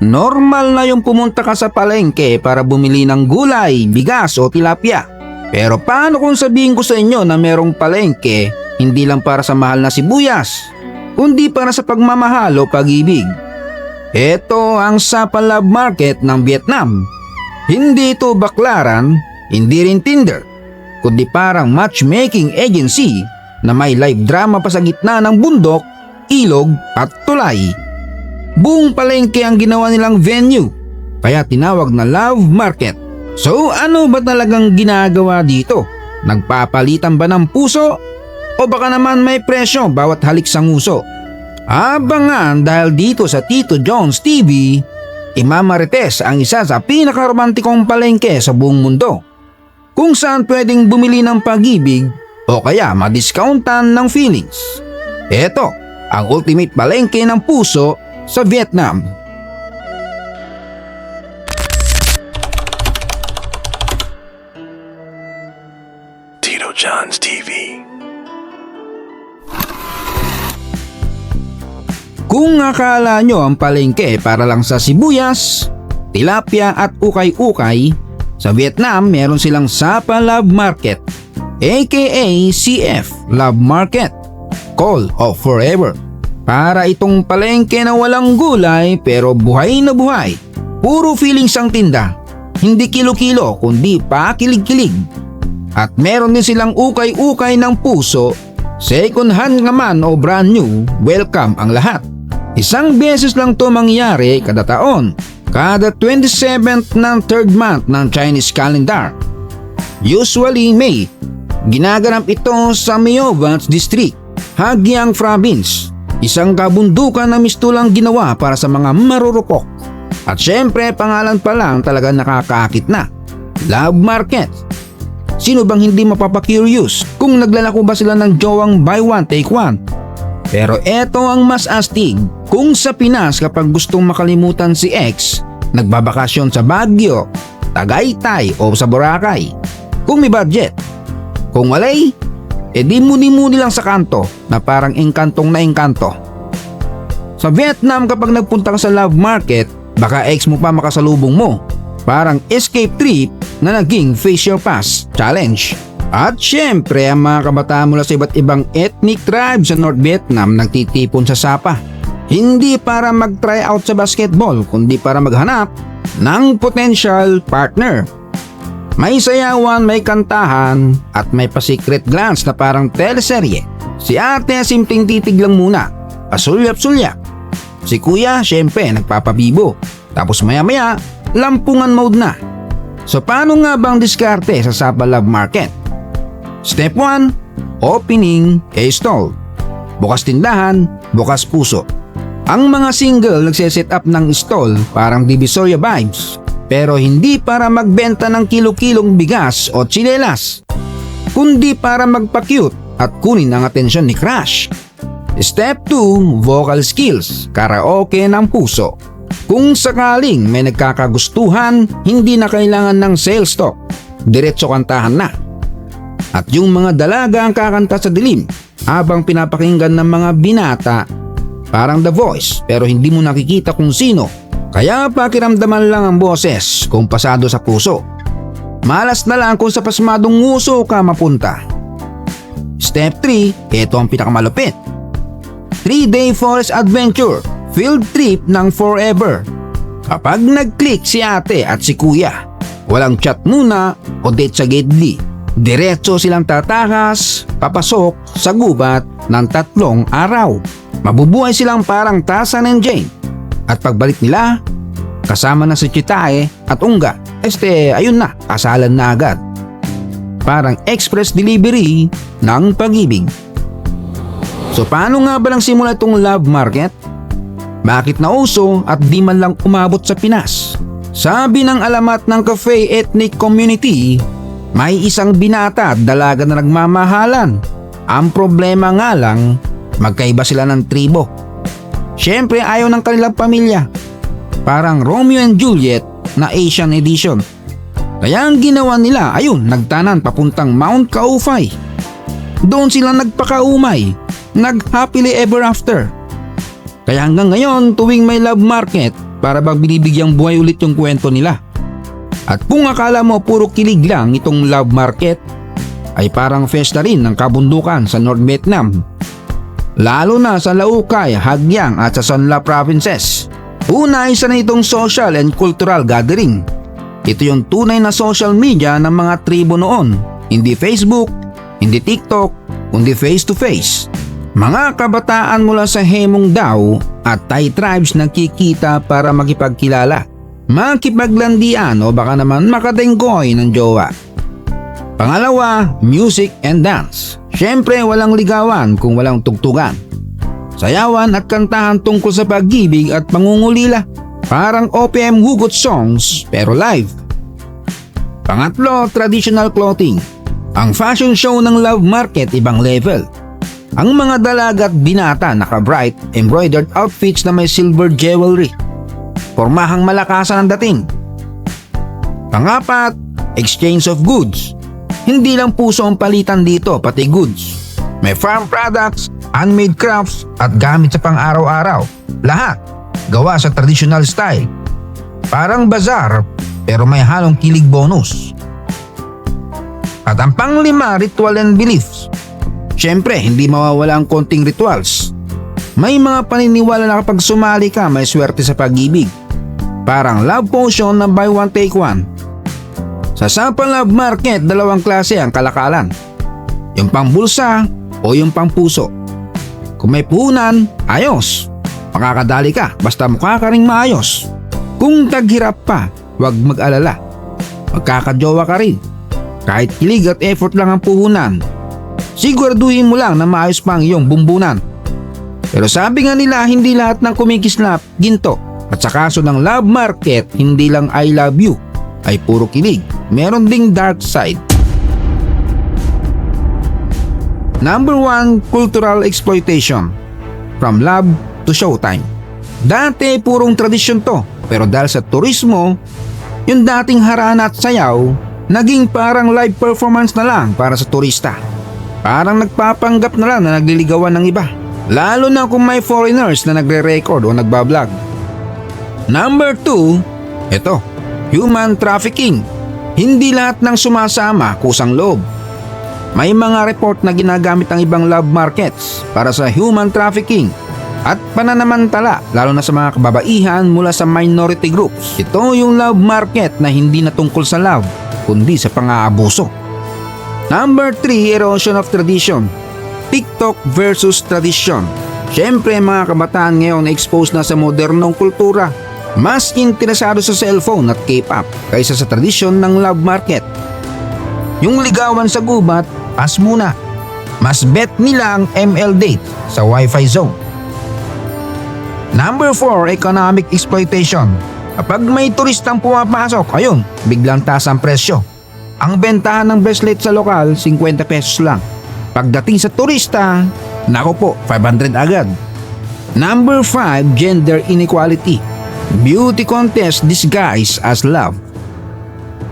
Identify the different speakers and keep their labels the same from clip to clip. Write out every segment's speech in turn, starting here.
Speaker 1: Normal na yung pumunta ka sa palengke para bumili ng gulay, bigas o tilapia. Pero paano kung sabihin ko sa inyo na merong palengke hindi lang para sa mahal na sibuyas, kundi para sa pagmamahal o pag-ibig? Ito ang Sapa Love Market ng Vietnam. Hindi ito baklaran, hindi rin Tinder, kundi parang matchmaking agency na may live drama pa sa gitna ng bundok, ilog at tulay. Buong palengke ang ginawa nilang venue, kaya tinawag na Love Market. So ano ba talagang ginagawa dito? Nagpapalitan ba ng puso? O baka naman may presyo bawat halik sa nguso? Abangan dahil dito sa Tito Jones TV, imamarites ang isa sa pinakaromantikong palengke sa buong mundo, kung saan pwedeng bumili ng pag-ibig o kaya madiscountan ng feelings. Ito ang ultimate palengke ng puso sa Vietnam.
Speaker 2: Tito John's TV.
Speaker 1: Kung akala nyo ang palengke para lang sa sibuyas, tilapia at ukay-ukay, sa Vietnam meron silang Sapa Love Market, aka CF Love Market, Call of Forever. Para itong palengke na walang gulay pero buhay na buhay. Puro feelings ang tinda, hindi kilo-kilo kundi pakilig-kilig. At meron din silang ukay-ukay ng puso, second hand naman o brand new, welcome ang lahat. Isang beses lang to mangyari kada taon, kada 27th ng 3rd month ng Chinese calendar. Usually May. Ginaganap ito sa Mae Vance District, Hagyang Province. Isang kabundukan na mistulang ginawa para sa mga marurupok. At syempre pangalan pa lang talaga nakakaakit na, Love Market. Sino bang hindi mapapakurious kung naglalako ba sila ng jowang buy one take one? Pero eto ang mas astig, kung sa Pinas kapag gustong makalimutan si ex, nagbabakasyon sa Baguio, Tagaytay o sa Boracay, kung may budget. Kung walay, edi muni-muni lang sa kanto na parang engkantong na engkanto. Sa Vietnam kapag nagpunta ka sa Love Market, baka ex mo pa makasalubong mo. Parang escape trip na naging facial pass challenge. At syempre ang mga kabataan mula sa iba't ibang ethnic tribes sa North Vietnam nagtitipon sa Sapa. Hindi para mag-try out sa basketball kundi para maghanap ng potential partner. May sayawan, may kantahan at may pa-secret glance na parang teleserye. Si ate simpleng titig lang muna, pasulyap-sulyap. Si kuya syempre nagpapabibo. Tapos maya-maya, lampungan mode na. So paano nga bang diskarte sa Sapa Love Market? Step 1, opening a stall. Bukas tindahan, bukas puso. Ang mga single nagse-set up ng stall parang Divisoria vibes, pero hindi para magbenta ng kilo-kilong bigas o tsinelas, kundi para magpa-cute at kunin ang atensyon ni crush. Step 2, vocal skills, karaoke ng puso. Kung sakaling may nagkakagustuhan, hindi na kailangan ng sales talk, diretso kantahan na. At yung mga dalaga ang kakanta sa dilim habang pinapakinggan ng mga binata, parang The Voice pero hindi mo nakikita kung sino. Kaya pakiramdaman lang ang boses kung pasado sa puso. Malas na lang kung sa pasmadong nguso ka mapunta. Step 3, ito ang pinakamalupit. 3-day forest adventure, field trip ng forever. Kapag nag-click si ate at si kuya, walang chat muna o date sa Gedli. Diretso silang tatakas, papasok sa gubat ng 3 araw. Mabubuhay silang parang Tarzan and Jane. At pagbalik nila, kasama na si Chitae at Unga. Ayun na, kasalan na agad. Parang express delivery ng pag-ibig. So paano nga ba lang simula itong Love Market? Bakit nauso at di man lang umabot sa Pinas? Sabi ng alamat ng Cafe Ethnic Community, may isang binata at dalaga na nagmamahalan. Ang problema nga lang, magkaiba sila ng tribo. Siyempre ayaw ng kanilang pamilya. Parang Romeo and Juliet na Asian edition. Kaya ang ginawa nila, nagtanan papuntang Mount Kaufay. Doon sila nagpakaumay, nag-happily ever after. Kaya hanggang ngayon tuwing may Love Market, para bang binibigyang buhay ulit yung kwento nila. At kung akala mo puro kilig lang itong Love Market, ay parang festa rin ng kabundukan sa North Vietnam. Lalo na sa Laukay, Hagyang at sa Son La provinces. Una, isa na itong social and cultural gathering. Ito yung tunay na social media ng mga tribo noon. Hindi Facebook, hindi TikTok, kundi face to face. Mga kabataan mula sa Hemong Dao at Thai tribes nagkikita para makipagkilala, makipaglandian o baka naman makadenggoy ng jowa. Pangalawa, music and dance. Siyempre walang ligawan kung walang tugtugan. Sayawan at kantahan tungkol sa pag-ibig at pangungulila. Parang OPM hugot songs pero live. Pangatlo, traditional clothing. Ang fashion show ng Love Market ibang level. Ang mga dalaga at binata naka-bright embroidered outfits na may silver jewelry. Pormahang malakasan ang dating. Pangapat, exchange of goods. Hindi lang puso ang palitan dito, pati goods. May farm products, handmade crafts at gamit sa pang-araw-araw. Lahat gawa sa traditional style. Parang bazaar pero may halong kilig bonus. At ang panglima, ritual and beliefs. Siyempre, hindi mawawala ang konting rituals. May mga paniniwala na kapag sumali ka, may swerte sa pag-ibig. Parang love potion na buy one take one. Sa Sapa Love Market, dalawang klase ang kalakalan. Yung pambulsa o yung pampuso. Kung may puhunan, ayos. Makakadali ka basta mukha ka ring maayos. Kung taghirap pa, huwag mag-alala. Magkakajowa ka rin. Kahit kilig at effort lang ang puhunan, siguraduhin mo lang na maayos pa ang iyong bumbunan. Pero sabi nga nila, hindi lahat ng kumikislap ginto. At sa kaso ng Love Market, hindi lang I love you ay puro kilig. Meron ding dark side. Number 1, cultural exploitation. From love to showtime. Dati purong tradisyon to, pero dahil sa turismo, yung dating harana at sayaw, naging parang live performance na lang para sa turista. Parang nagpapanggap na lang na nagliligawan ng iba. Lalo na kung may foreigners na nagre-record o nagbablog. Number 2, ito, human trafficking. Hindi lahat ng sumasama kusang loob. May mga report na ginagamit ang ibang love markets para sa human trafficking at pananamantala, lalo na sa mga kababaihan mula sa minority groups. Ito yung love market na hindi na tungkol sa love, kundi sa pang-aabuso. Number 3, erosion of tradition. TikTok versus tradition. Siyempre mga kabataan ngayon exposed na sa modernong kultura. Mas interesado sa cellphone at K-pop kaysa sa tradisyon ng love market. Yung ligawan sa gubat, pass muna. Mas bet nila ang ML date sa Wi-Fi zone. Number 4, economic exploitation. Kapag may turistang pumapasok, ayun, biglang taas ang presyo. Ang bentahan ng bracelet sa lokal, 50 pesos lang. Pagdating sa turista, nako po, 500 agad. Number 5, gender inequality. Beauty contest disguised as love.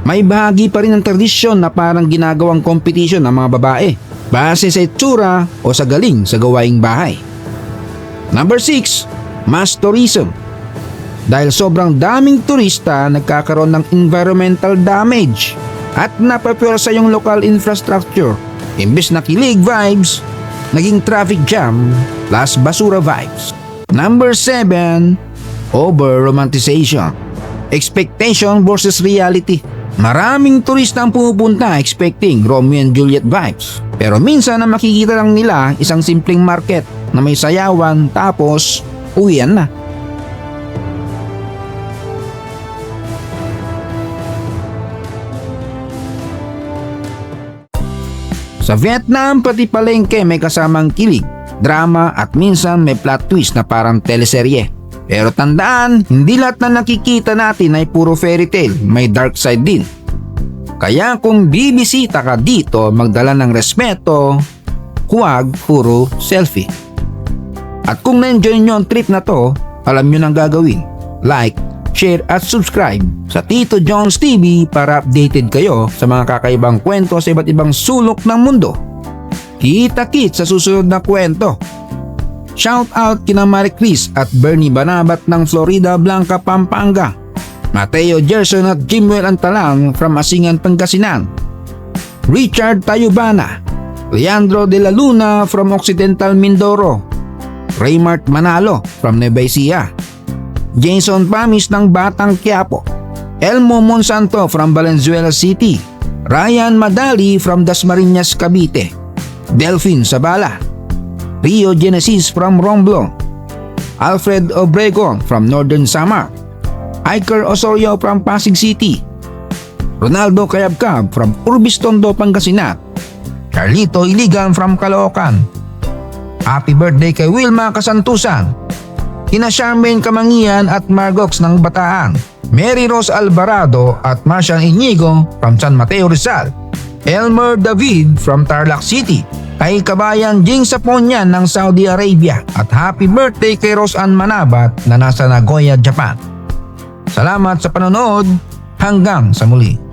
Speaker 1: May bahagi pa rin ng tradisyon na parang ginagawang competition ng mga babae base sa itsura o sa galing sa gawaing bahay. Number 6, mass tourism. Dahil sobrang daming turista, nagkakaroon ng environmental damage at napapwersa yung local infrastructure. Imbes na kilig vibes, naging traffic jam plus basura vibes. Number 7, over-romanticization. Expectation versus reality. Maraming turista ang pumupunta expecting Romeo and Juliet vibes. Pero minsan na makikita lang nila isang simpleng market na may sayawan tapos uwian na. Sa Vietnam, pati palengke may kasamang kilig, drama at minsan may plot twist na parang teleserye. Pero tandaan, hindi lahat na nakikita natin ay puro fairy tale, may dark side din. Kaya kung bibisita ka dito, magdala ng respeto, huwag puro selfie. At kung na-enjoy nyo ang trip na to, alam nyo nang gagawin. Like, share at subscribe sa Tito John's TV para updated kayo sa mga kakaibang kwento sa iba't ibang sulok ng mundo. Kita-kits sa susunod na kwento. Shout out kina Marie Chris at Bernie Banabat ng Florida Blanca, Pampanga. Mateo Gerson at Jimwell Antalang from Asingan, Pangasinan. Richard Tayubana, Leandro de la Luna from Occidental Mindoro. Raymart Manalo from Nueva Ecija. Jason Pamis ng Batang Quiapo. Elmo Monsanto from Valenzuela City. Ryan Madali from Dasmariñas, Cavite. Delphine Sabala. Rio Genesis from Romblon. Alfred Obregon from Northern Samar. Iker Osorio from Pasig City. Ronaldo Cayabcab from Urbis Tondo, Pangasinan. Carlito Iligan from Caloocan. Happy birthday kay Wilma Kasantusan. Kina Charmaine Kamangian at Margox ng Bataan. Mary Rose Alvarado at Marcial Inigo from San Mateo, Rizal. Elmer David from Tarlac City. Kay Kabayan Jing Saponyan ng Saudi Arabia. At happy birthday kay Roseanne Manabat na nasa Nagoya, Japan. Salamat sa panonood. Hanggang sa muli.